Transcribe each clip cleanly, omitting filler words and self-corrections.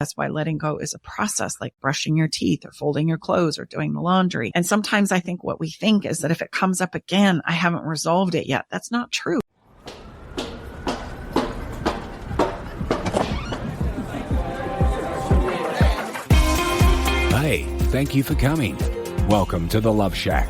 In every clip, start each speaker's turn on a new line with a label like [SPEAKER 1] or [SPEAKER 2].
[SPEAKER 1] That's why letting go is a process, like brushing your teeth or folding your clothes or doing the laundry. And sometimes I think what we think is that if it comes up again, I haven't resolved it yet. That's not true.
[SPEAKER 2] Hey, thank you for coming. Welcome to the Love Shack.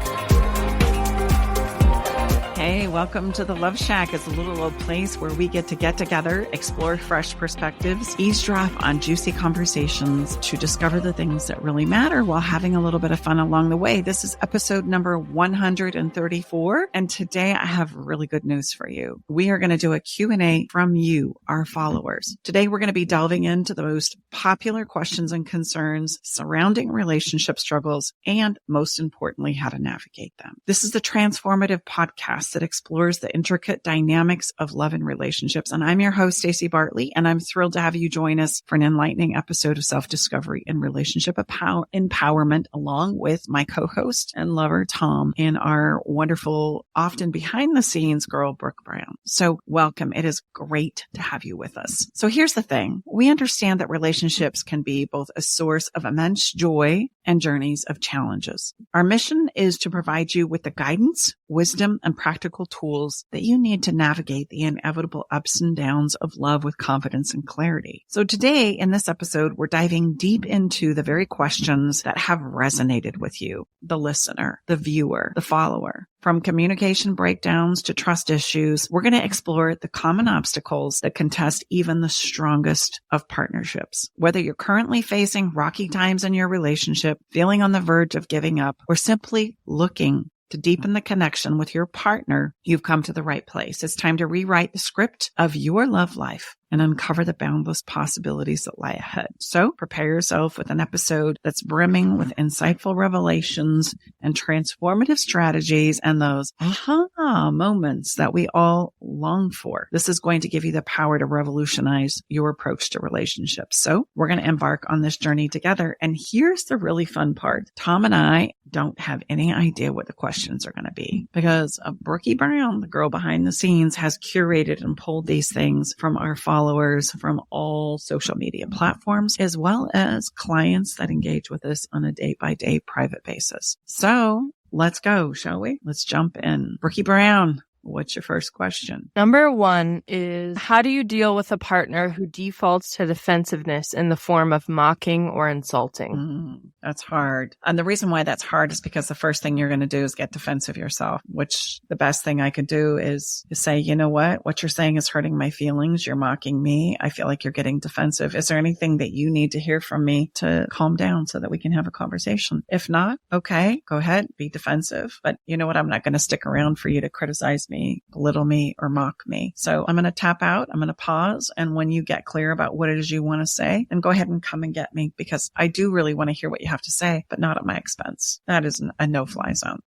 [SPEAKER 1] Hey, welcome to the Love Shack. It's a little old place where we get together, explore fresh perspectives, eavesdrop on juicy conversations to discover the things that really matter while having a little bit of fun along the way. This is episode number 134. And today I have really good news for you. We are going to do a Q&A from you, our followers. Today we're going to be delving into the most popular questions and concerns surrounding relationship struggles and, most importantly, how to navigate them. This is the Transformative podcast that explores the intricate dynamics of love and relationships. And I'm your host, Stacey Bartley, and I'm thrilled to have you join us for an enlightening episode of self-discovery and relationship empowerment, along with my co-host and lover, Tom, and our wonderful, often behind-the-scenes girl, Brooke Brown. So welcome. It is great to have you with us. So here's the thing. We understand that relationships can be both a source of immense joy and journeys of challenges. Our mission is to provide you with the guidance, wisdom, and practical tools that you need to navigate the inevitable ups and downs of love with confidence and clarity. So today in this episode, we're diving deep into the very questions that have resonated with you, the listener, the viewer, the follower. From communication breakdowns to trust issues, we're going to explore the common obstacles that contest even the strongest of partnerships. Whether you're currently facing rocky times in your relationship, feeling on the verge of giving up, or simply looking to deepen the connection with your partner, you've come to the right place. It's time to rewrite the script of your love life and uncover the boundless possibilities that lie ahead. So prepare yourself with an episode that's brimming with insightful revelations and transformative strategies and those aha moments that we all long for. This is going to give you the power to revolutionize your approach to relationships. So we're going to embark on this journey together. And here's the really fun part. Tom and I don't have any idea what the questions are going to be because Brooke Brown, the girl behind the scenes, has curated and pulled these things from our followers from all social media platforms, as well as clients that engage with us on a day-by-day private basis. So let's go, shall we? Let's jump in. Brooke Brown, what's your first question?
[SPEAKER 3] Number one is, how do you deal with a partner who defaults to defensiveness in the form of mocking or insulting?
[SPEAKER 1] That's hard. And the reason why that's hard is because the first thing you're going to do is get defensive yourself, which the best thing I could do is say, you know what you're saying is hurting my feelings. You're mocking me. I feel like you're getting defensive. Is there anything that you need to hear from me to calm down so that we can have a conversation? If not, okay, go ahead, be defensive. But you know what? I'm not going to stick around for you to criticize me, belittle me, or mock me. So I'm going to tap out. I'm going to pause. And when you get clear about what it is you want to say, then go ahead and come and get me, because I do really want to hear what you have to say, but not at my expense. That is a no-fly zone.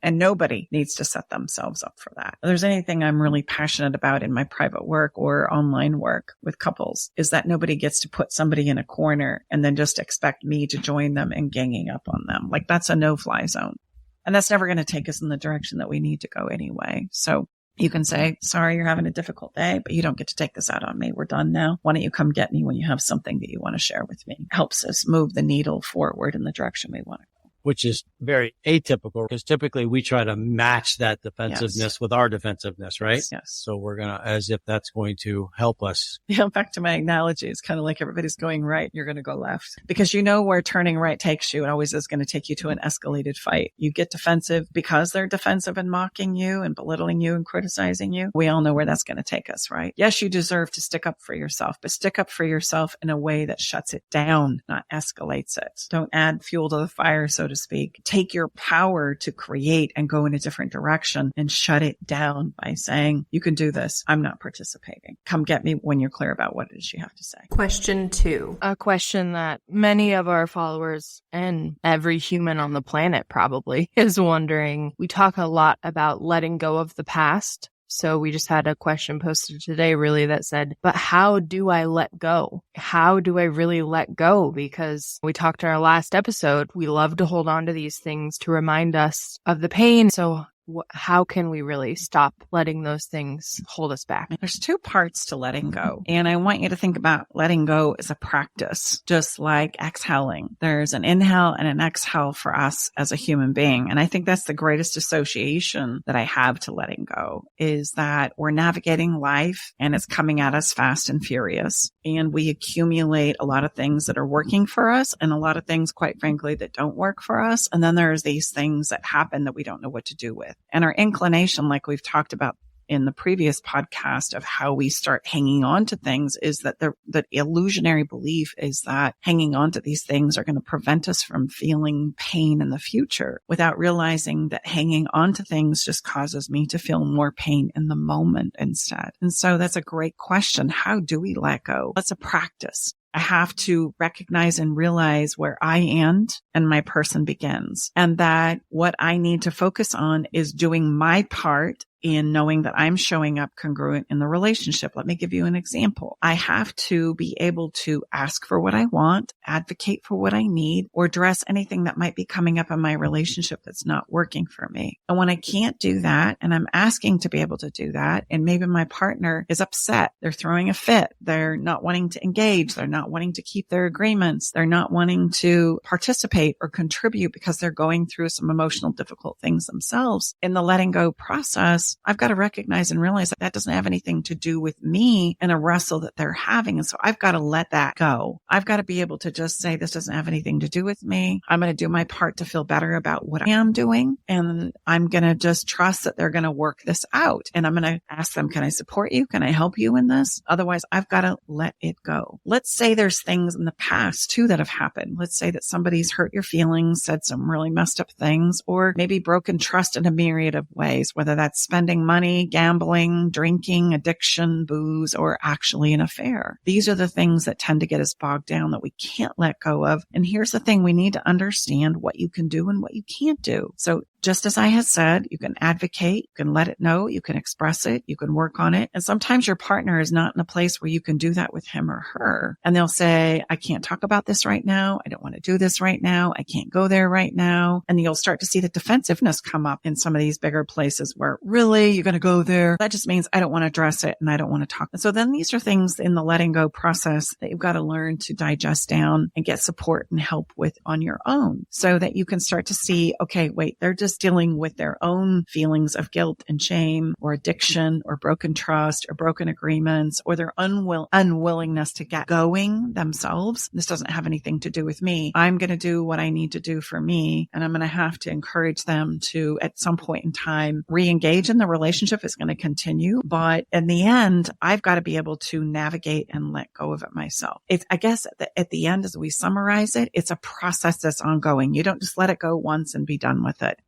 [SPEAKER 1] And nobody needs to set themselves up for that. If there's anything I'm really passionate about in my private work or online work with couples, is that nobody gets to put somebody in a corner and then just expect me to join them in ganging up on them. Like, that's a no-fly zone. And that's never going to take us in the direction that we need to go anyway. So you can say, sorry, you're having a difficult day, but you don't get to take this out on me. We're done now. Why don't you come get me when you have something that you want to share with me? Helps us move the needle forward in the direction we want to go.
[SPEAKER 4] Which is very atypical, because typically we try to match that defensiveness with our defensiveness, right?
[SPEAKER 1] Yes.
[SPEAKER 4] So we're going to, as if that's going to help us.
[SPEAKER 1] Yeah, back to my analogy, it's kind of like everybody's going right, you're going to go left. Because you know where turning right takes you. It always is going to take you to an escalated fight. You get defensive because they're defensive and mocking you and belittling you and criticizing you. We all know where that's going to take us, right? Yes, you deserve to stick up for yourself, but stick up for yourself in a way that shuts it down, not escalates it. Don't add fuel to the fire, so to speak. Take your power to create and go in a different direction and shut it down by saying, you can do this. I'm not participating. Come get me when you're clear about what it is you have to say.
[SPEAKER 3] Question 2. A question that many of our followers and every human on the planet probably is wondering. We talk a lot about letting go of the past. So we just had a question posted today really that said, but how do I let go? How do I really let go? Because we talked in our last episode, we love to hold on to these things to remind us of the pain. So how can we really stop letting those things hold us back?
[SPEAKER 1] There's two parts to letting go. And I want you to think about letting go as a practice, just like exhaling. There's an inhale and an exhale for us as a human being. And I think that's the greatest association that I have to letting go, is that we're navigating life and it's coming at us fast and furious. And we accumulate a lot of things that are working for us and a lot of things, quite frankly, that don't work for us. And then there's these things that happen that we don't know what to do with. And our inclination, like we've talked about in the previous podcast, of how we start hanging on to things, is that the illusionary belief is that hanging on to these things are going to prevent us from feeling pain in the future, without realizing that hanging on to things just causes me to feel more pain in the moment instead. And so that's a great question. How do we let go? That's a practice. I have to recognize and realize where I end and my person begins, and that what I need to focus on is doing my part in knowing that I'm showing up congruent in the relationship. Let me give you an example. I have to be able to ask for what I want, advocate for what I need, or address anything that might be coming up in my relationship that's not working for me. And when I can't do that, and I'm asking to be able to do that, and maybe my partner is upset, they're throwing a fit, they're not wanting to engage, they're not wanting to keep their agreements, they're not wanting to participate or contribute because they're going through some emotional difficult things themselves. In the letting go process, I've got to recognize and realize that that doesn't have anything to do with me and a wrestle that they're having. And so I've got to let that go. I've got to be able to just say, this doesn't have anything to do with me. I'm going to do my part to feel better about what I am doing. And I'm going to just trust that they're going to work this out. And I'm going to ask them, can I support you? Can I help you in this? Otherwise, I've got to let it go. Let's say there's things in the past too that have happened. Let's say that somebody's hurt your feelings, said some really messed up things, or maybe broken trust in a myriad of ways, whether that's spending money, gambling, drinking, addiction, booze, or actually an affair. These are the things that tend to get us bogged down that we can't let go of. And here's the thing, we need to understand what you can do and what you can't do. So just as I had said, you can advocate, you can let it know, you can express it, you can work on it. And sometimes your partner is not in a place where you can do that with him or her. And they'll say, I can't talk about this right now. I don't want to do this right now. I can't go there right now. And you'll start to see the defensiveness come up in some of these bigger places where, really, you're going to go there? That just means I don't want to address it and I don't want to talk. And so then these are things in the letting go process that you've got to learn to digest down and get support and help with on your own, so that you can start to see, okay, wait, they're just dealing with their own feelings of guilt and shame, or addiction, or broken trust, or broken agreements, or their unwillingness to get going themselves. This doesn't have anything to do with me. I'm going to do what I need to do for me. And I'm going to have to encourage them to, at some point in time, re-engage in the relationship. Is going to continue. But in the end, I've got to be able to navigate and let go of it myself. It's, I guess at the end, as we summarize it, it's a process that's ongoing. You don't just let it go once and be done with it.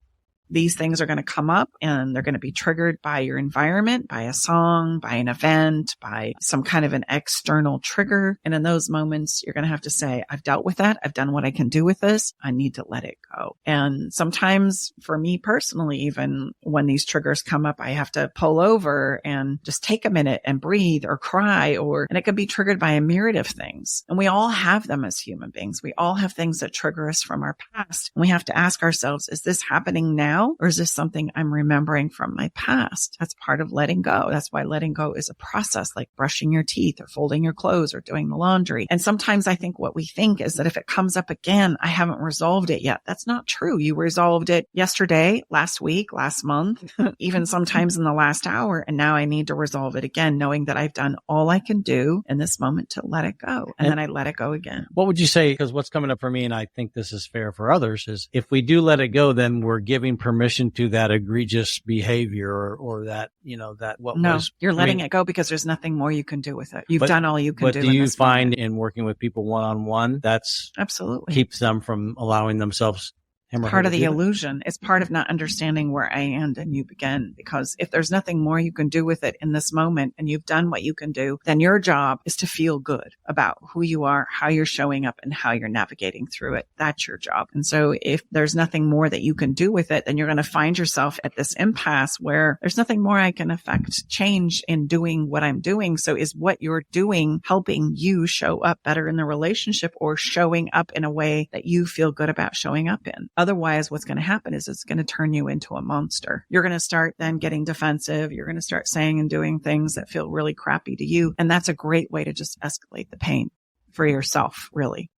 [SPEAKER 1] These things are going to come up and they're going to be triggered by your environment, by a song, by an event, by some kind of an external trigger. And in those moments, you're going to have to say, I've dealt with that. I've done what I can do with this. I need to let it go. And sometimes for me personally, even when these triggers come up, I have to pull over and just take a minute and breathe or cry, and it could be triggered by a myriad of things. And we all have them as human beings. We all have things that trigger us from our past. And we have to ask ourselves, is this happening now? Or is this something I'm remembering from my past? That's part of letting go. That's why letting go is a process, like brushing your teeth or folding your clothes or doing the laundry. And sometimes I think what we think is that if it comes up again, I haven't resolved it yet. That's not true. You resolved it yesterday, last week, last month, even sometimes in the last hour. And now I need to resolve it again, knowing that I've done all I can do in this moment to let it go. And then I let it go again.
[SPEAKER 4] What would you say? Because what's coming up for me, and I think this is fair for others, is if we do let it go, then we're giving permission to that egregious behavior or that, that what
[SPEAKER 1] no,
[SPEAKER 4] was.
[SPEAKER 1] You're letting it go because there's nothing more you can do with it. You've done all you can do.
[SPEAKER 4] But do you find in working with people one-on-one, that's
[SPEAKER 1] absolutely
[SPEAKER 4] keeps them from allowing themselves
[SPEAKER 1] part of the illusion. It's part of not understanding where I end and you begin. Because if there's nothing more you can do with it in this moment and you've done what you can do, then your job is to feel good about who you are, how you're showing up, and how you're navigating through it. That's your job. And so if there's nothing more that you can do with it, then you're going to find yourself at this impasse where there's nothing more I can affect change in doing what I'm doing. So is what you're doing helping you show up better in the relationship, or showing up in a way that you feel good about showing up in? Otherwise, what's going to happen is it's going to turn you into a monster. You're going to start then getting defensive. You're going to start saying and doing things that feel really crappy to you. And that's a great way to just escalate the pain for yourself, really.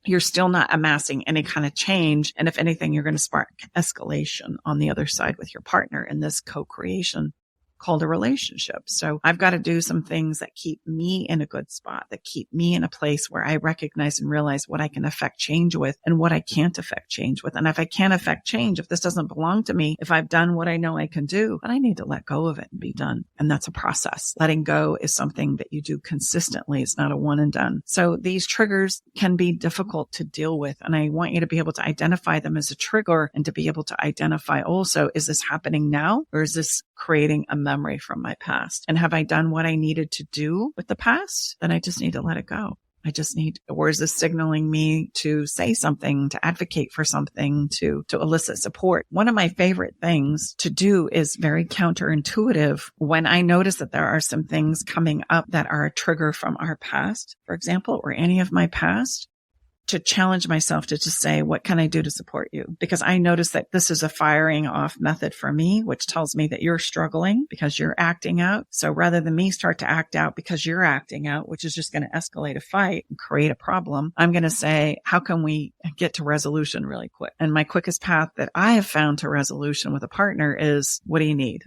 [SPEAKER 1] You're still not amassing any kind of change. And if anything, you're going to spark escalation on the other side with your partner in this co-creation called a relationship. So I've got to do some things that keep me in a good spot, that keep me in a place where I recognize and realize what I can affect change with and what I can't affect change with. And if I can't affect change, if this doesn't belong to me, if I've done what I know I can do, then I need to let go of it and be done. And that's a process. Letting go is something that you do consistently. It's not a one and done. So these triggers can be difficult to deal with. And I want you to be able to identify them as a trigger and to be able to identify also, is this happening now or is this creating a memory from my past? And have I done what I needed to do with the past? Then I just need to let it go. Or is this signaling me to say something, to advocate for something, to elicit support? One of my favorite things to do is very counterintuitive when I notice that there are some things coming up that are a trigger from our past, for example, or any of my past, to challenge myself to just say, what can I do to support you? Because I notice that this is a firing off method for me, which tells me that you're struggling because you're acting out. So rather than me start to act out because you're acting out, which is just going to escalate a fight and create a problem, I'm going to say, how can we get to resolution really quick? And my quickest path that I have found to resolution with a partner is, what do you need?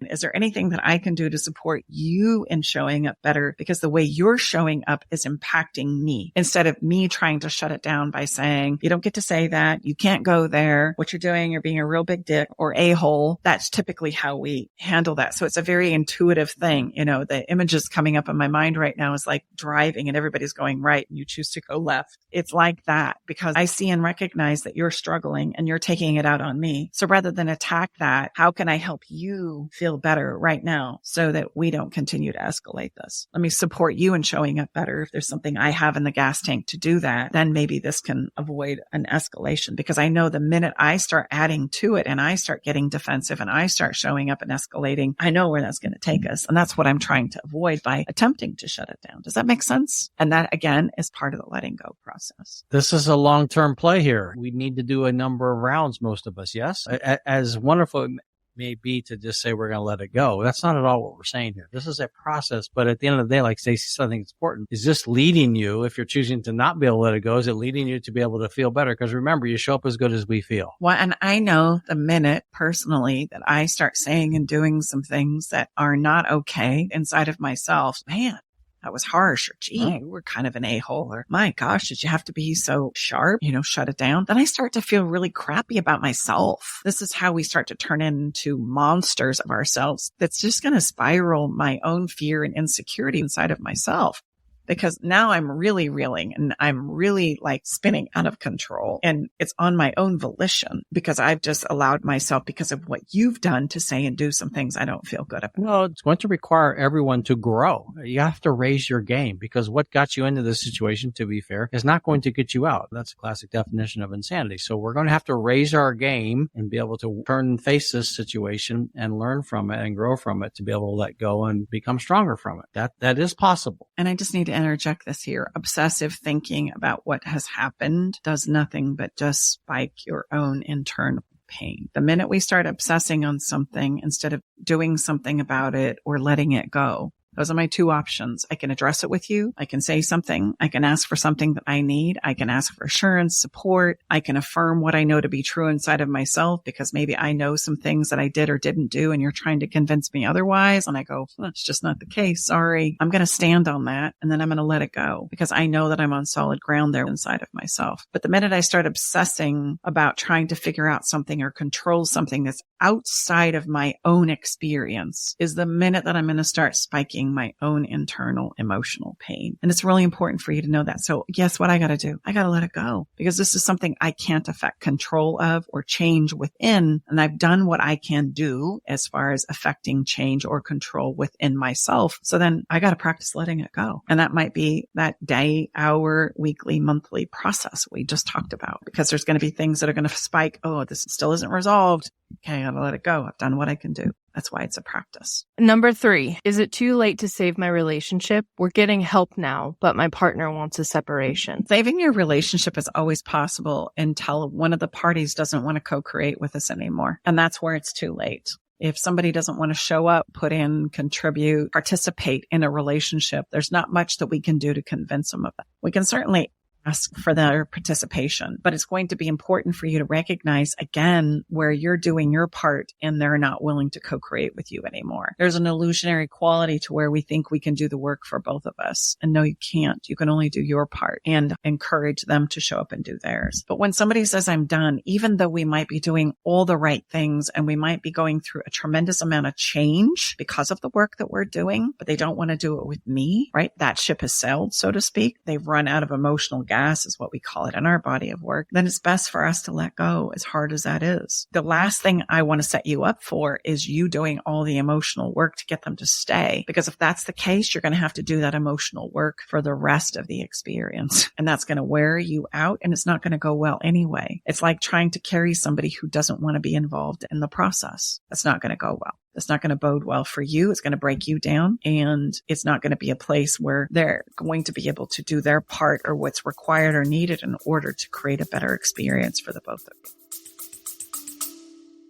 [SPEAKER 1] Is there anything that I can do to support you in showing up better? Because the way you're showing up is impacting me, instead of me trying to shut it down by saying, you don't get to say that, you can't go there, what you're doing, you're being a real big dick or a-hole. That's typically how we handle that. So it's a very intuitive thing. The images coming up in my mind right now is like driving and everybody's going right and you choose to go left. It's like that because I see and recognize that you're struggling and you're taking it out on me. So rather than attack that, how can I help you feel better right now so that we don't continue to escalate this? Let me support you in showing up better. If there's something I have in the gas tank to do that, then maybe this can avoid an escalation, because I know the minute I start adding to it and I start getting defensive and I start showing up and escalating, I know where that's going to take us. And that's what I'm trying to avoid by attempting to shut it down. Does that make sense? And that again is part of the letting go process.
[SPEAKER 4] This is a long-term play here. We need to do a number of rounds, most of us, yes? As wonderful may be to just say we're going to let it go. That's not at all what we're saying here. This is a process, but at the end of the day, like Stacey said, I think it's important. Is this leading you, if you're choosing to not be able to let it go, is it leading you to be able to feel better? Because remember, you show up as good as we feel.
[SPEAKER 1] Well, and I know the minute personally that I start saying and doing some things that are not okay inside of myself, man, that was harsh, or gee, you were kind of an a-hole, or my gosh, did you have to be so sharp, shut it down? Then I start to feel really crappy about myself. This is how we start to turn into monsters of ourselves. That's just going to spiral my own fear and insecurity inside of myself. Because now I'm really reeling and I'm really like spinning out of control, and it's on my own volition because I've just allowed myself, because of what you've done, to say and do some things I don't feel good about.
[SPEAKER 4] Well, it's going to require everyone to grow. You have to raise your game, because what got you into this situation, to be fair, is not going to get you out. That's a classic definition of insanity. So we're going to have to raise our game and be able to turn and face this situation and learn from it and grow from it to be able to let go and become stronger from it. That is possible.
[SPEAKER 1] And I just need to interject this here. Obsessive thinking about what has happened does nothing but just spike your own internal pain. The minute we start obsessing on something instead of doing something about it or letting it go, those are my two options. I can address it with you. I can say something. I can ask for something that I need. I can ask for assurance, support. I can affirm what I know to be true inside of myself, because maybe I know some things that I did or didn't do and you're trying to convince me otherwise. And I go, it's just not the case. Sorry. I'm going to stand on that, and then I'm going to let it go, because I know that I'm on solid ground there inside of myself. But the minute I start obsessing about trying to figure out something or control something that's outside of my own experience is the minute that I'm going to start spiking my own internal emotional pain. And it's really important for you to know that. So guess what I got to do? I got to let it go, because this is something I can't affect control of or change within. And I've done what I can do as far as affecting change or control within myself. So then I got to practice letting it go. And that might be that day, hour, weekly, monthly process we just talked about, because there's going to be things that are going to spike. Oh, this still isn't resolved. Okay, I got to let it go. I've done what I can do. That's why it's a practice.
[SPEAKER 3] Number 3, is it too late to save my relationship? We're getting help now, but my partner wants a separation.
[SPEAKER 1] Saving your relationship is always possible until one of the parties doesn't want to co-create with us anymore. And that's where it's too late. If somebody doesn't want to show up, put in, contribute, participate in a relationship, there's not much that we can do to convince them of it. We can certainly ask for their participation, but it's going to be important for you to recognize again where you're doing your part and they're not willing to co-create with you anymore. There's an illusionary quality to where we think we can do the work for both of us. And no, you can't. You can only do your part and encourage them to show up and do theirs. But when somebody says, I'm done, even though we might be doing all the right things and we might be going through a tremendous amount of change because of the work that we're doing, but they don't want to do it with me, right? That ship has sailed, so to speak. They've run out of emotional gas is what we call it in our body of work, then it's best for us to let go, as hard as that is. The last thing I want to set you up for is you doing all the emotional work to get them to stay. Because if that's the case, you're going to have to do that emotional work for the rest of the experience. And that's going to wear you out and it's not going to go well anyway. It's like trying to carry somebody who doesn't want to be involved in the process. That's not going to go well. It's not going to bode well for you. It's going to break you down, and it's not going to be a place where they're going to be able to do their part or what's required or needed in order to create a better experience for the both of you.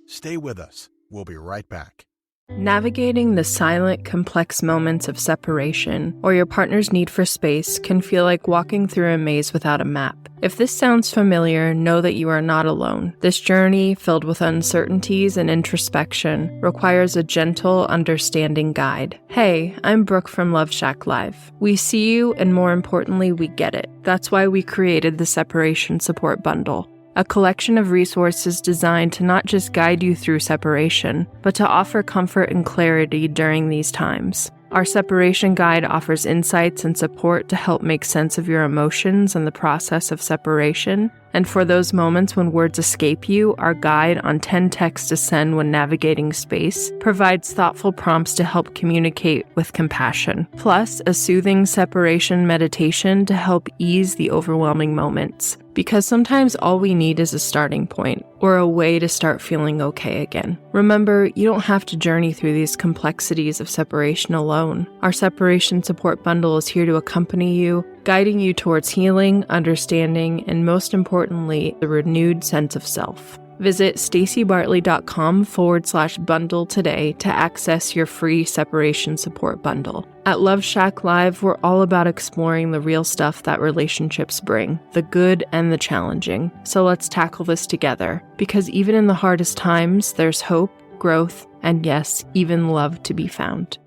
[SPEAKER 5] Stay with us. We'll be right back.
[SPEAKER 3] Navigating the silent, complex moments of separation or your partner's need for space can feel like walking through a maze without a map. If this sounds familiar, know that you are not alone. This journey, filled with uncertainties and introspection, requires a gentle, understanding guide. Hey, I'm Brooke from Love Shack Live. We see you, and more importantly, we get it. That's why we created the Separation Support Bundle, a collection of resources designed to not just guide you through separation, but to offer comfort and clarity during these times. Our separation guide offers insights and support to help make sense of your emotions and the process of separation. And for those moments when words escape you, our guide on 10 texts to send when navigating space provides thoughtful prompts to help communicate with compassion, plus a soothing separation meditation to help ease the overwhelming moments. Because sometimes all we need is a starting point or a way to start feeling okay again. Remember, you don't have to journey through these complexities of separation alone. Our separation support bundle is here to accompany you, guiding you towards healing, understanding, and most importantly, the renewed sense of self. Visit stacybartley.com/bundle today to access your free separation support bundle. At Love Shack Live, we're all about exploring the real stuff that relationships bring, the good and the challenging. So let's tackle this together, because even in the hardest times, there's hope, growth, and yes, even love to be found.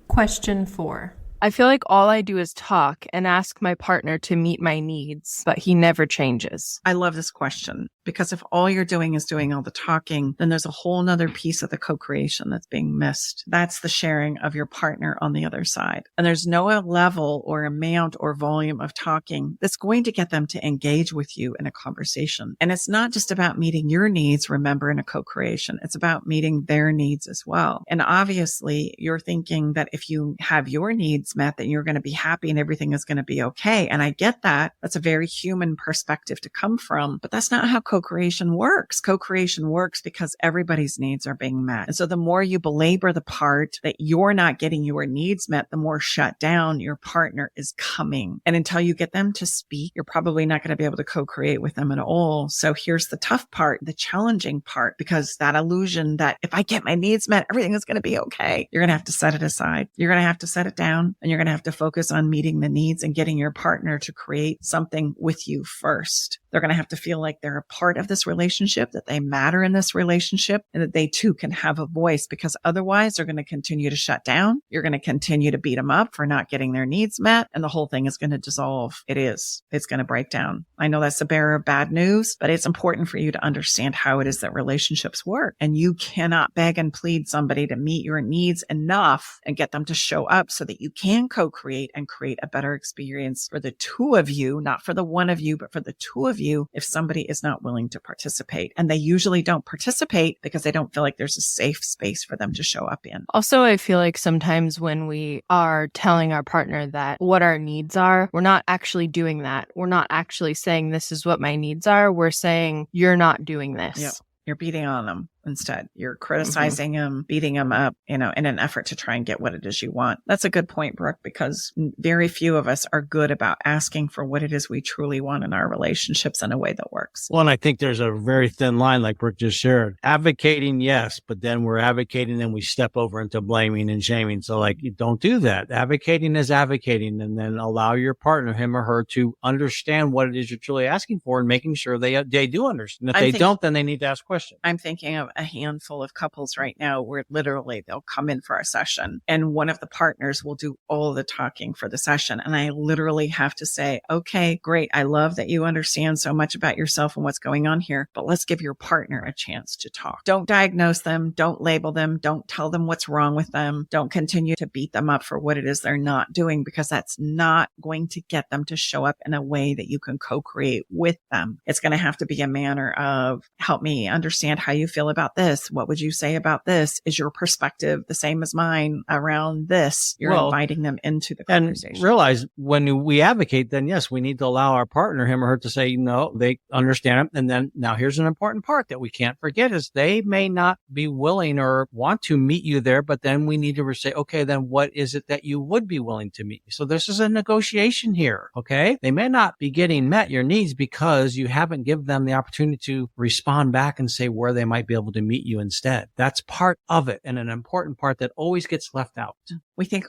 [SPEAKER 3] Question 4. I feel like all I do is talk and ask my partner to meet my needs, but he never changes.
[SPEAKER 1] I love this question, because if all you're doing is doing all the talking, then there's a whole nother piece of the co-creation that's being missed. That's the sharing of your partner on the other side. And there's no level or amount or volume of talking that's going to get them to engage with you in a conversation. And it's not just about meeting your needs, remember, in a co-creation. It's about meeting their needs as well. And obviously, you're thinking that if you have your needs met, that you're going to be happy and everything is going to be okay. And I get that. That's a very human perspective to come from, but that's not how co-creation works. Co-creation works because everybody's needs are being met. And so the more you belabor the part that you're not getting your needs met, the more shut down your partner is coming. And until you get them to speak, you're probably not going to be able to co-create with them at all. So here's the tough part, the challenging part, because that illusion that if I get my needs met, everything is going to be okay. You're going to have to set it aside. You're going to have to set it down. And you're going to have to focus on meeting the needs and getting your partner to create something with you first. They're going to have to feel like they're a part of this relationship, that they matter in this relationship, and that they too can have a voice, because otherwise they're going to continue to shut down. You're going to continue to beat them up for not getting their needs met, and the whole thing is going to dissolve. It is. It's going to break down. I know that's the bearer of bad news, but it's important for you to understand how it is that relationships work. And you cannot beg and plead somebody to meet your needs enough and get them to show up so that you can co-create and create a better experience for the two of you, not for the one of you, but for the two of you, if somebody is not willing to participate. And they usually don't participate because they don't feel like there's a safe space for them to show up in.
[SPEAKER 3] Also, I feel like sometimes when we are telling our partner that what our needs are, we're not actually doing that. We're not actually saying this is what my needs are. We're saying you're not doing this.
[SPEAKER 1] Yeah. You're beating on them instead. You're criticizing them, beating them up, in an effort to try and get what it is you want. That's a good point, Brooke, because very few of us are good about asking for what it is we truly want in our relationships in a way that works.
[SPEAKER 4] Well, and I think there's a very thin line, like Brooke just shared. Advocating, yes, but then we're advocating and we step over into blaming and shaming. So like, you don't do that. Advocating is advocating, and then allow your partner, him or her, to understand what it is you're truly asking for and making sure they do understand. If they don't, then they need to ask questions.
[SPEAKER 1] I'm thinking of a handful of couples right now where literally they'll come in for a session and one of the partners will do all the talking for the session. And I literally have to say, okay, great. I love that you understand so much about yourself and what's going on here, but let's give your partner a chance to talk. Don't diagnose them. Don't label them. Don't tell them what's wrong with them. Don't continue to beat them up for what it is they're not doing, because that's not going to get them to show up in a way that you can co-create with them. It's going to have to be a manner of, help me understand how you feel about this. What would you say about this? Is your perspective the same as mine around this? You're inviting them into the conversation.
[SPEAKER 4] And realize when we advocate, then yes, we need to allow our partner, him or her, to say, no, they understand it. And then now here's an important part that we can't forget is they may not be willing or want to meet you there, but then we need to say, okay, then what is it that you would be willing to meet? So this is a negotiation here. Okay. They may not be getting met your needs because you haven't given them the opportunity to respond back and say where they might be able to meet you instead. That's part of it, and an important part that always gets left out.
[SPEAKER 1] We think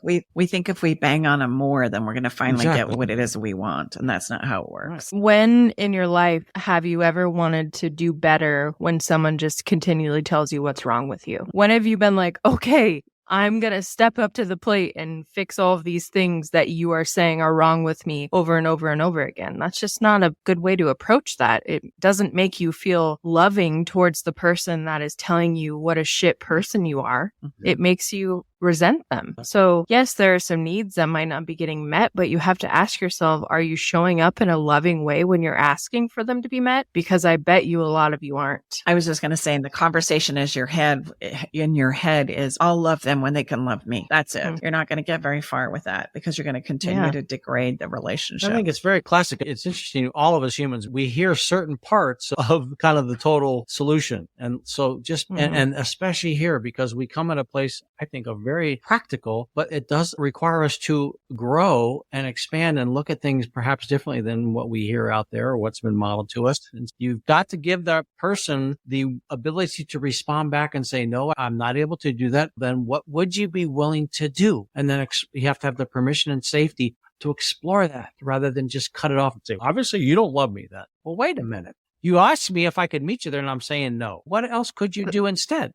[SPEAKER 1] if we bang on them more, then we're going to finally get what it is we want. And that's not how it works.
[SPEAKER 3] When in your life have you ever wanted to do better when someone just continually tells you what's wrong with you? When have you been like, okay, I'm going to step up to the plate and fix all of these things that you are saying are wrong with me over and over and over again? That's just not a good way to approach that. It doesn't make you feel loving towards the person that is telling you what a shit person you are. Mm-hmm. It makes you resent them. So yes, there are some needs that might not be getting met, but you have to ask yourself, are you showing up in a loving way when you're asking for them to be met? Because I bet you a lot of you aren't.
[SPEAKER 1] I was just going to say, in the conversation in your head is, I'll love them when they can love me. That's it. Mm-hmm. You're not going to get very far with that because you're going to continue to degrade the relationship.
[SPEAKER 4] I think it's very classic. It's interesting. All of us humans, we hear certain parts of kind of the total solution. And so and especially here, because we come at a place, I think, of very practical, but it does require us to grow and expand and look at things perhaps differently than what we hear out there or what's been modeled to us. And you've got to give that person the ability to respond back and say, no, I'm not able to do that. Then what would you be willing to do? And then you have to have the permission and safety to explore that rather than just cut it off and say, obviously you don't love me then. Well, wait a minute. You asked me if I could meet you there and I'm saying no. What else could you do instead?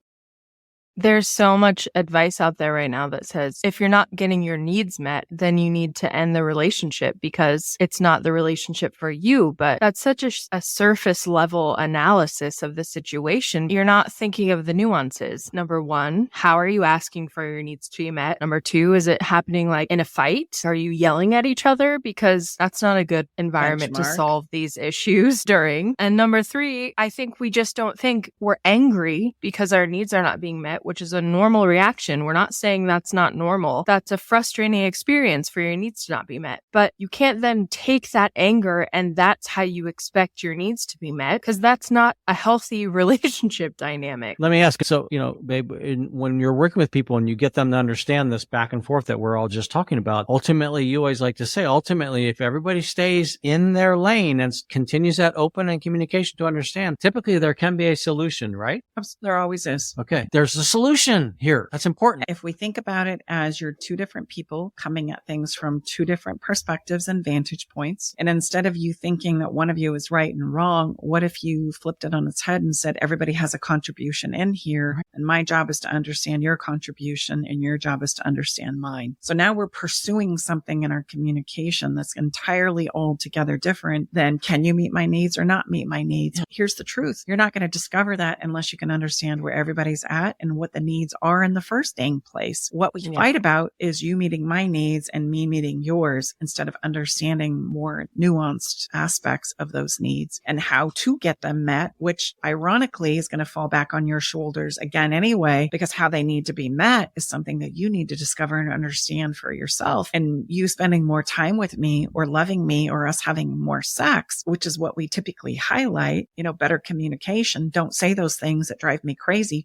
[SPEAKER 3] There's so much advice out there right now that says if you're not getting your needs met, then you need to end the relationship because it's not the relationship for you. But that's such a surface level analysis of the situation. You're not thinking of the nuances. Number one, how are you asking for your needs to be met? Number two, is it happening like in a fight? Are you yelling at each other? Because that's not a good environment to solve these issues during. And number three, I think we just don't think we're angry because our needs are not being met, which is a normal reaction. We're not saying that's not normal. That's a frustrating experience for your needs to not be met. But you can't then take that anger and that's how you expect your needs to be met, because that's not a healthy relationship dynamic.
[SPEAKER 4] Let me ask, so, babe, when you're working with people and you get them to understand this back and forth that we're all just talking about, ultimately, you always like to say, if everybody stays in their lane and continues that open and communication to understand, typically there can be a solution, right?
[SPEAKER 1] There always is.
[SPEAKER 4] Okay. There's a solution here. That's important.
[SPEAKER 1] If we think about it as you're two different people coming at things from two different perspectives and vantage points, and instead of you thinking that one of you is right and wrong, what if you flipped it on its head and said, everybody has a contribution in here, and my job is to understand your contribution, and your job is to understand mine. So now we're pursuing something in our communication that's entirely altogether different than, can you meet my needs or not meet my needs? Here's the truth. You're not going to discover that unless you can understand where everybody's at and what the needs are in the first dang place. What we fight about is you meeting my needs and me meeting yours, instead of understanding more nuanced aspects of those needs and how to get them met, which ironically is going to fall back on your shoulders again anyway, because how they need to be met is something that you need to discover and understand for yourself. And you spending more time with me or loving me or us having more sex, which is what we typically highlight, better communication. Don't say those things that drive me crazy.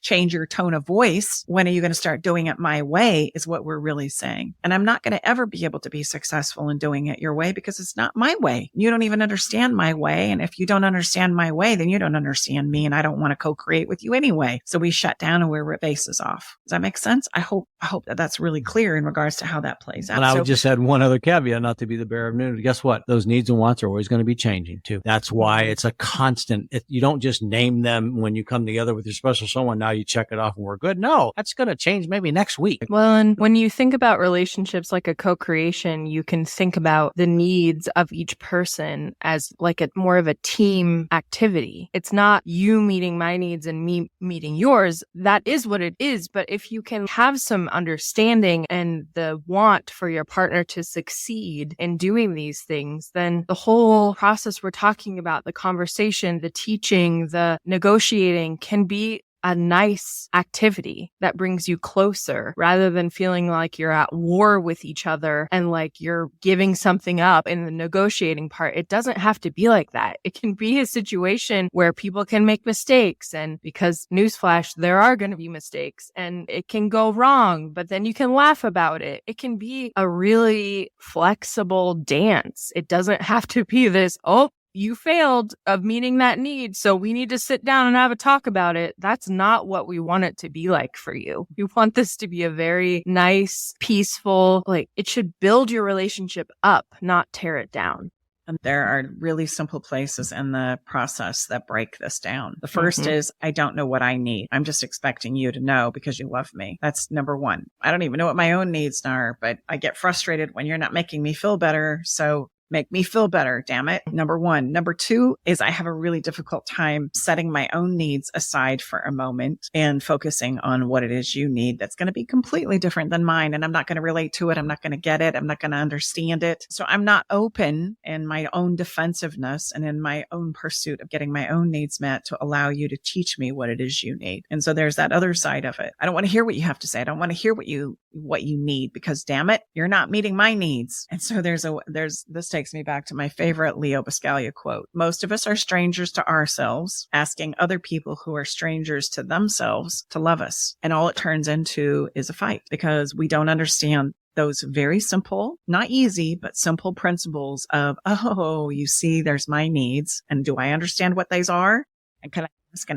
[SPEAKER 1] Change your tone of voice. When are you going to start doing it my way is what we're really saying. And I'm not going to ever be able to be successful in doing it your way because it's not my way. You don't even understand my way. And if you don't understand my way, then you don't understand me. And I don't want to co-create with you anyway. So we shut down and we rip bases off. Does that make sense? I hope that that's really clear in regards to how that plays out.
[SPEAKER 4] And I would just add one other caveat, not to be the bearer of news. Guess what? Those needs and wants are always going to be changing too. That's why it's a constant. You don't just name them when you come together with your special someone. Now you check it off and we're good. No, that's going to change maybe next week.
[SPEAKER 3] Well, and when you think about relationships like a co-creation, you can think about the needs of each person as like a more of a team activity. It's not you meeting my needs and me meeting yours. That is what it is. But if you can have some understanding and the want for your partner to succeed in doing these things, then the whole process we're talking about, the conversation, the teaching, the negotiating can be a nice activity that brings you closer rather than feeling like you're at war with each other and like you're giving something up in the negotiating part. It doesn't have to be like that. It can be a situation where people can make mistakes, and because newsflash, there are going to be mistakes and it can go wrong, but then you can laugh about it. It can be a really flexible dance. It doesn't have to be this, you failed of meeting that need, so we need to sit down and have a talk about it. That's not what we want it to be like for you. We want this to be a very nice, peaceful, it should build your relationship up, not tear it down.
[SPEAKER 1] And there are really simple places in the process that break this down. The first is, I don't know what I need. I'm just expecting you to know because you love me. That's number one. I don't even know what my own needs are, but I get frustrated when you're not making me feel better. So make me feel better, damn it. Number one. Number two is I have a really difficult time setting my own needs aside for a moment and focusing on what it is you need that's going to be completely different than mine. And I'm not going to relate to it. I'm not going to get it. I'm not going to understand it. So I'm not open in my own defensiveness and in my own pursuit of getting my own needs met to allow you to teach me what it is you need. And so there's that other side of it. I don't want to hear what you have to say. I don't want to hear what you need because damn it, you're not meeting my needs. And so this takes me back to my favorite Leo Buscaglia quote. Most of us are strangers to ourselves, asking other people who are strangers to themselves to love us. And all it turns into is a fight because we don't understand those very simple, not easy, but simple principles of, you see, there's my needs. And do I understand what those are? And can I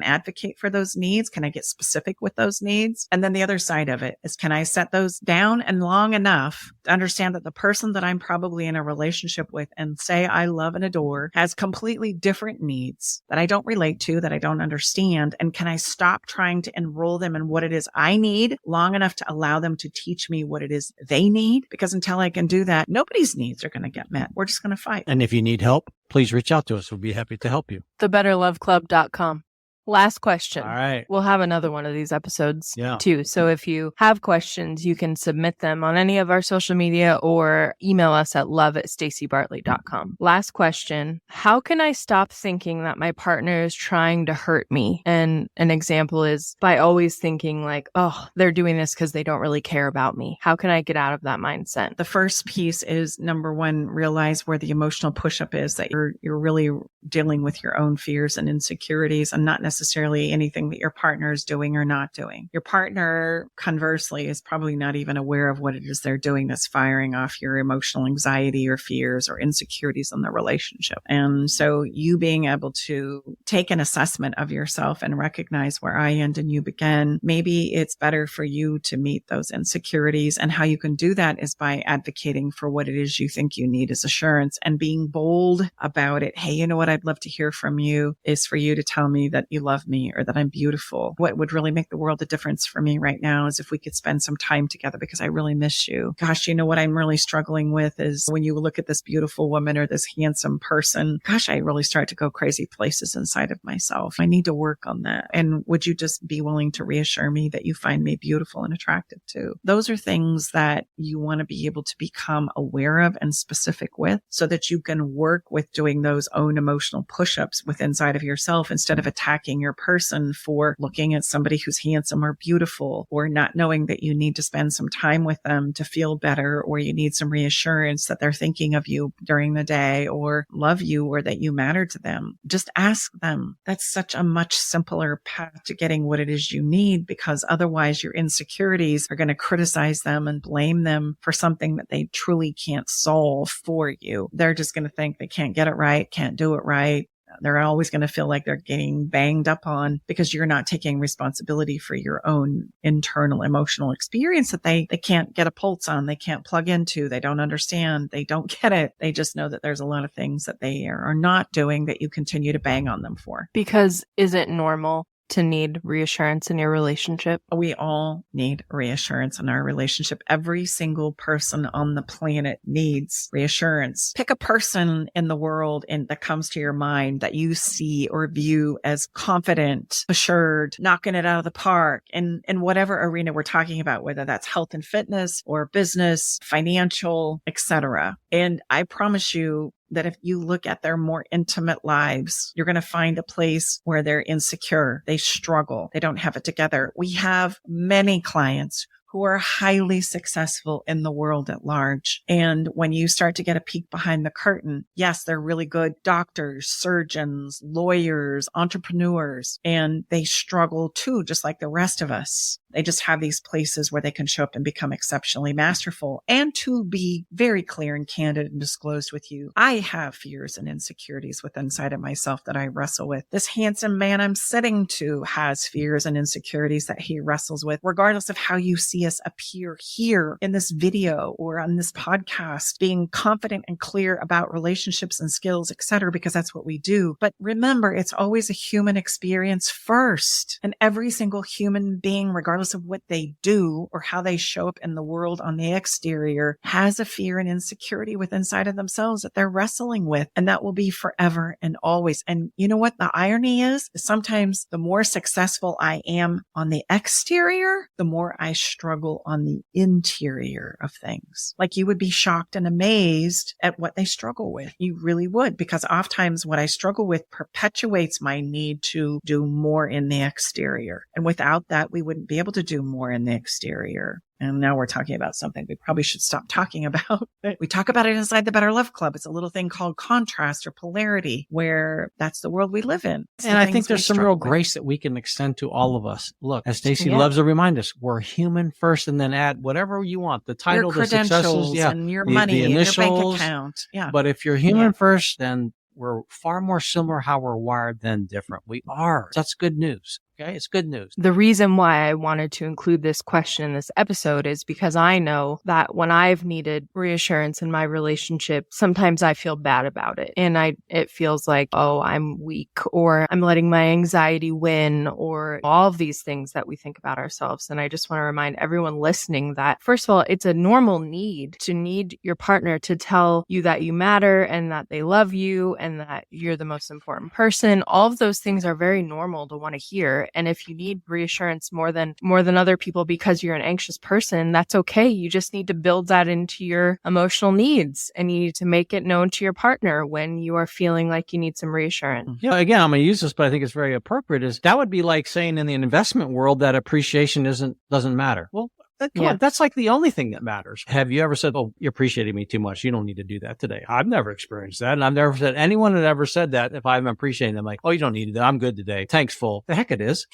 [SPEAKER 1] advocate for those needs? Can I get specific with those needs? And then the other side of it is, can I set those down and long enough to understand that the person that I'm probably in a relationship with and say I love and adore has completely different needs that I don't relate to, that I don't understand? And can I stop trying to enroll them in what it is I need long enough to allow them to teach me what it is they need? Because until I can do that, nobody's needs are going to get met. We're just going to fight.
[SPEAKER 4] And if you need help, please reach out to us. We'll be happy to help you.
[SPEAKER 3] thebetterloveclub.com. Last question.
[SPEAKER 4] All right.
[SPEAKER 3] We'll have another one of these episodes
[SPEAKER 4] Yeah.
[SPEAKER 3] too. So if you have questions, you can submit them on any of our social media or email us at love@stacybartley.com. Last question. How can I stop thinking that my partner is trying to hurt me? And an example is by always thinking like, they're doing this because they don't really care about me. How can I get out of that mindset?
[SPEAKER 1] The first piece is, number one, realize where the emotional push-up is, that you're really dealing with your own fears and insecurities and not necessarily anything that your partner is doing or not doing. Your partner, conversely, is probably not even aware of what it is they're doing that's firing off your emotional anxiety or fears or insecurities in the relationship. And so you being able to take an assessment of yourself and recognize where I end and you begin, maybe it's better for you to meet those insecurities. And how you can do that is by advocating for what it is you think you need as assurance and being bold about it. Hey, you know what? I'd love to hear from you is for you to tell me that you love me or that I'm beautiful. What would really make the world a difference for me right now is if we could spend some time together because I really miss you. Gosh, you know what I'm really struggling with is when you look at this beautiful woman or this handsome person, gosh, I really start to go crazy places inside of myself. I need to work on that. And would you just be willing to reassure me that you find me beautiful and attractive too? Those are things that you want to be able to become aware of and specific with so that you can work with doing those own emotional push-ups with inside of yourself instead of attacking your person for looking at somebody who's handsome or beautiful or not knowing that you need to spend some time with them to feel better or you need some reassurance that they're thinking of you during the day or love you or that you matter to them. Just ask them. That's such a much simpler path to getting what it is you need because otherwise your insecurities are going to criticize them and blame them for something that they truly can't solve for you. They're just going to think they can't get it right, can't do it right. They're always going to feel like they're getting banged up on because you're not taking responsibility for your own internal emotional experience that they can't get a pulse on. They can't plug into. They don't understand. They don't get it. They just know that there's a lot of things that they are not doing that you continue to bang on them for.
[SPEAKER 3] Because is it normal to need reassurance in your relationship?
[SPEAKER 1] We all need reassurance in our relationship. Every single person on the planet needs reassurance. Pick a person in the world that comes to your mind that you see or view as confident, assured, knocking it out of the park in whatever arena we're talking about, whether that's health and fitness or business, financial, etc. And I promise you, that if you look at their more intimate lives, you're going to find a place where they're insecure. They struggle. They don't have it together. We have many clients who are highly successful in the world at large. And when you start to get a peek behind the curtain, yes, they're really good doctors, surgeons, lawyers, entrepreneurs, and they struggle too, just like the rest of us. They just have these places where they can show up and become exceptionally masterful. And to be very clear and candid and disclosed with you, I have fears and insecurities within inside of myself that I wrestle with. This handsome man I'm sitting to has fears and insecurities that he wrestles with, regardless of how you see us appear here in this video or on this podcast, being confident and clear about relationships and skills, etc., because that's what we do. But remember, it's always a human experience first. And every single human being, regardless of what they do or how they show up in the world on the exterior, has a fear and insecurity within inside of themselves that they're wrestling with. And that will be forever and always. And you know what the irony is sometimes the more successful I am on the exterior, the more I struggle on the interior of things. Like you would be shocked and amazed at what they struggle with. You really would, because oftentimes what I struggle with perpetuates my need to do more in the exterior. And without that, we wouldn't be able to do more in the exterior. And now we're talking about something we probably should stop talking about. We talk about it inside the Better Love Club. It's a little thing called contrast or polarity, where that's the world we live in.
[SPEAKER 4] And I think there's some real grace that we can extend to all of us. Look, as Stacey loves to remind us, we're human first and then add whatever you want. The title,
[SPEAKER 1] your
[SPEAKER 4] the successes,
[SPEAKER 1] and your money,
[SPEAKER 4] the initials,
[SPEAKER 1] and your bank account. Yeah.
[SPEAKER 4] But if you're human first, then we're far more similar how we're wired than different. We are. That's good news. Okay, it's good news.
[SPEAKER 3] The reason why I wanted to include this question in this episode is because I know that when I've needed reassurance in my relationship, sometimes I feel bad about it. And it feels like, oh, I'm weak, or I'm letting my anxiety win, or all of these things that we think about ourselves. And I just want to remind everyone listening that, first of all, it's a normal need to need your partner to tell you that you matter and that they love you and that you're the most important person. All of those things are very normal to want to hear. And if you need reassurance more than other people because you're an anxious person, that's okay. You just need to build that into your emotional needs, and you need to make it known to your partner when you are feeling like you need some reassurance.
[SPEAKER 4] Yeah, again, I'm going to use this, but I think it's very appropriate. Is that would be like saying in the investment world that appreciation doesn't matter. Well, that's like the only thing that matters. Have you ever said, oh, you appreciated me too much, you don't need to do that today? I've never experienced that. And I've never said anyone had ever said that. If I'm appreciating them, like, oh, you don't need to, I'm good today. Tank's full. The heck it is.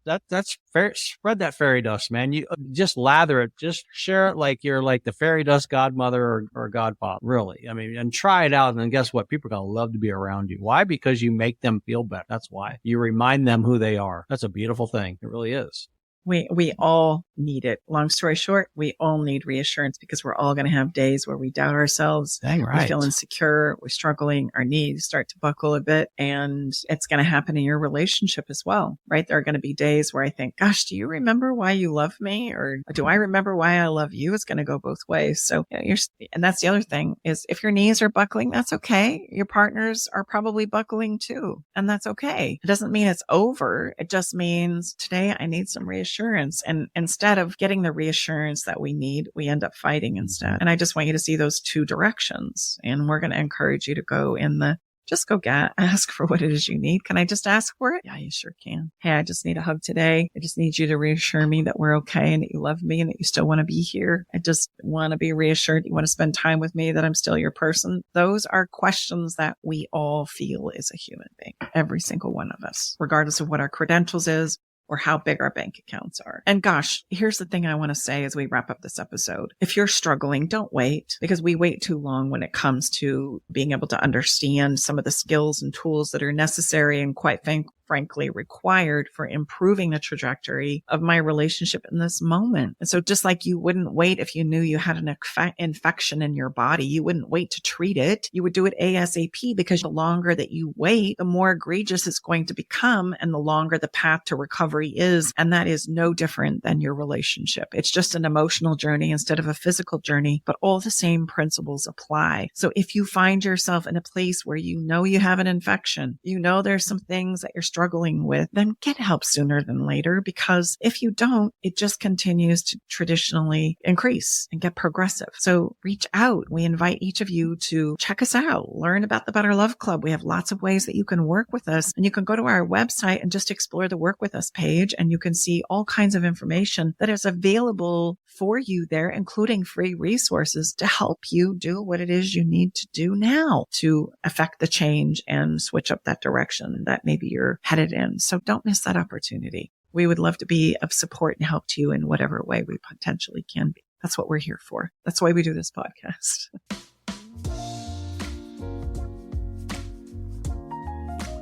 [SPEAKER 4] That's fair. Spread that fairy dust, man. You just lather it. Just share it like you're like the fairy dust godmother or godfather. Really. I mean, and try it out. And then guess what? People are going to love to be around you. Why? Because you make them feel better. That's why. You remind them who they are. That's a beautiful thing. It really is.
[SPEAKER 1] We all need it. Long story short, we all need reassurance because we're all going to have days where we doubt ourselves.
[SPEAKER 4] Dang right.
[SPEAKER 1] We feel insecure. We're struggling. Our knees start to buckle a bit, and it's going to happen in your relationship as well, right? There are going to be days where I think, gosh, do you remember why you love me? Or do I remember why I love you? It's going to go both ways. So, and that's the other thing is if your knees are buckling, that's okay. Your partners are probably buckling too. And that's okay. It doesn't mean it's over. It just means today I need some reassurance. And instead of getting the reassurance that we need, we end up fighting instead. And I just want you to see those two directions. And we're going to encourage you to go in the just go ask for what it is you need. Can I just ask for it? Yeah, you sure can. Hey, I just need a hug today. I just need you to reassure me that we're okay and that you love me and that you still want to be here. I just want to be reassured that you want to spend time with me, that I'm still your person. Those are questions that we all feel as a human being, every single one of us, regardless of what our credentials is or how big our bank accounts are. And gosh, here's the thing I want to say as we wrap up this episode. If you're struggling, don't wait, because we wait too long when it comes to being able to understand some of the skills and tools that are necessary and quite frankly required for improving the trajectory of my relationship in this moment. And so just like you wouldn't wait if you knew you had an infection in your body, you wouldn't wait to treat it. You would do it ASAP, because the longer that you wait, the more egregious it's going to become and the longer the path to recovery is. And that is no different than your relationship. It's just an emotional journey instead of a physical journey, but all the same principles apply. So if you find yourself in a place where you know you have an infection, you know there's some things that you're struggling with, then get help sooner than later, because if you don't, it just continues to traditionally increase and get progressive. So reach out. We invite each of you to check us out, learn about the Better Love Club. We have lots of ways that you can work with us, and you can go to our website and just explore the Work With Us page, and you can see all kinds of information that is available for you there, including free resources to help you do what it is you need to do now to affect the change and switch up that direction that maybe you're headed in. So don't miss that opportunity. We would love to be of support and help to you in whatever way we potentially can be. That's what we're here for. That's why we do this podcast.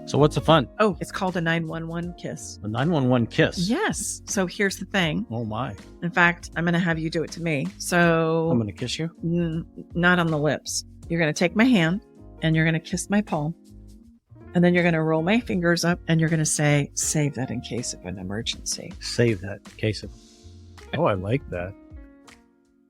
[SPEAKER 4] So what's the fun?
[SPEAKER 1] Oh, it's called a 911 kiss.
[SPEAKER 4] A 911 kiss?
[SPEAKER 1] Yes. So here's the thing.
[SPEAKER 4] Oh my.
[SPEAKER 1] In fact, I'm going to have you do it to me. So
[SPEAKER 4] I'm going to kiss you?
[SPEAKER 1] Not on the lips. You're going to take my hand and you're going to kiss my palm. And then you're going to roll my fingers up and you're going to say, save that in case of an emergency.
[SPEAKER 4] Save that in case of... Oh, I like that.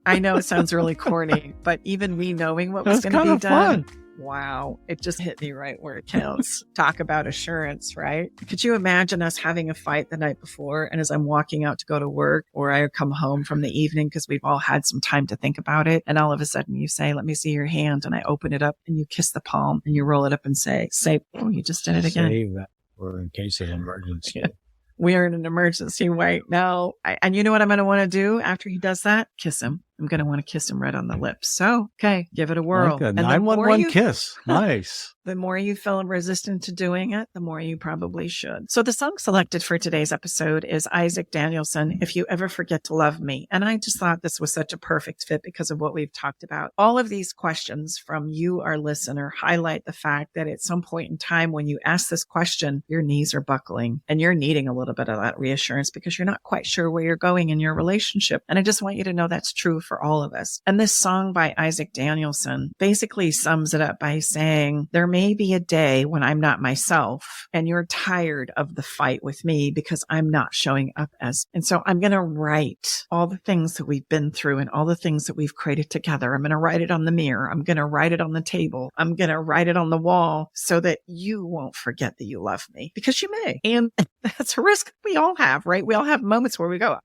[SPEAKER 1] I know it sounds really corny, but even me knowing what was going to be done. Fun. Wow. It just hit me right where it counts. Talk about assurance, right? Could you imagine us having a fight the night before? And as I'm walking out to go to work, or I come home from the evening because we've all had some time to think about it. And all of a sudden you say, let me see your hand. And I open it up and you kiss the palm and you roll it up and say, oh, you just did it again.
[SPEAKER 4] Save that for in case of emergency.
[SPEAKER 1] Yeah. We are in an emergency right now. And you know what I'm going to want to do after he does that? Kiss him. I'm going to want to kiss him right on the lips. So, okay, give it a whirl.
[SPEAKER 4] Like a 911 kiss. Nice.
[SPEAKER 1] The more you feel resistant to doing it, the more you probably should. So the song selected for today's episode is Isaac Danielson, If You Ever Forget to Love Me. And I just thought this was such a perfect fit because of what we've talked about. All of these questions from you, our listener, highlight the fact that at some point in time when you ask this question, your knees are buckling and you're needing a little bit of that reassurance because you're not quite sure where you're going in your relationship. And I just want you to know that's true for all of us. And this song by Isaac Danielson basically sums it up by saying, there may be a day when I'm not myself and you're tired of the fight with me because I'm not showing up as, and so I'm going to write all the things that we've been through and all the things that we've created together. I'm going to write it on the mirror. I'm going to write it on the table. I'm going to write it on the wall so that you won't forget that you love me, because you may. And that's a risk we all have, right? We all have moments where we go,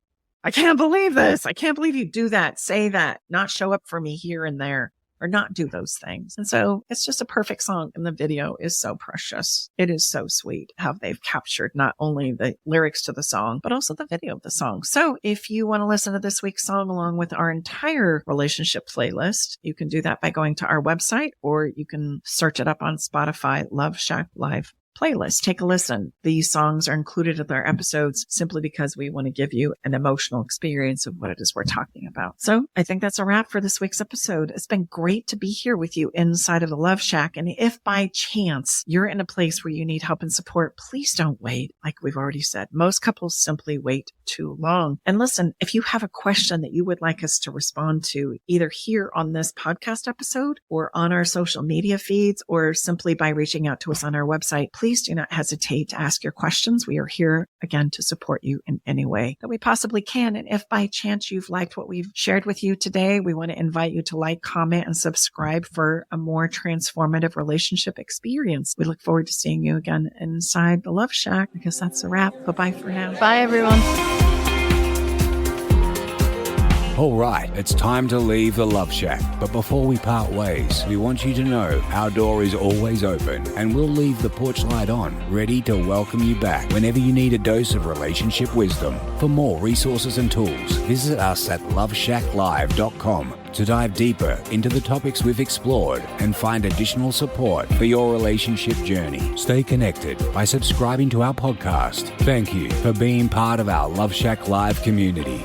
[SPEAKER 1] I can't believe this. I can't believe you do that, say that, not show up for me here and there, or not do those things. And so it's just a perfect song. And the video is so precious. It is so sweet how they've captured not only the lyrics to the song, but also the video of the song. So if you want to listen to this week's song along with our entire relationship playlist, you can do that by going to our website, or you can search it up on Spotify, Love Shack Live playlist. Take a listen. These songs are included in our episodes simply because we want to give you an emotional experience of what it is we're talking about. So I think that's a wrap for this week's episode. It's been great to be here with you inside of the Love Shack. And if by chance you're in a place where you need help and support, please don't wait. Like we've already said, most couples simply wait too long. And listen, if you have a question that you would like us to respond to, either here on this podcast episode or on our social media feeds, or simply by reaching out to us on our website, please do not hesitate to ask your questions. We are here again to support you in any way that we possibly can. And if by chance you've liked what we've shared with you today, we want to invite you to like, comment, and subscribe for a more transformative relationship experience. We look forward to seeing you again inside the Love Shack. I guess that's a wrap. Bye-bye for now.
[SPEAKER 3] Bye, everyone.
[SPEAKER 2] All right, it's time to leave the Love Shack. But before we part ways, we want you to know our door is always open and we'll leave the porch light on, ready to welcome you back whenever you need a dose of relationship wisdom. For more resources and tools, visit us at loveshacklive.com to dive deeper into the topics we've explored and find additional support for your relationship journey. Stay connected by subscribing to our podcast. Thank you for being part of our Love Shack Live community.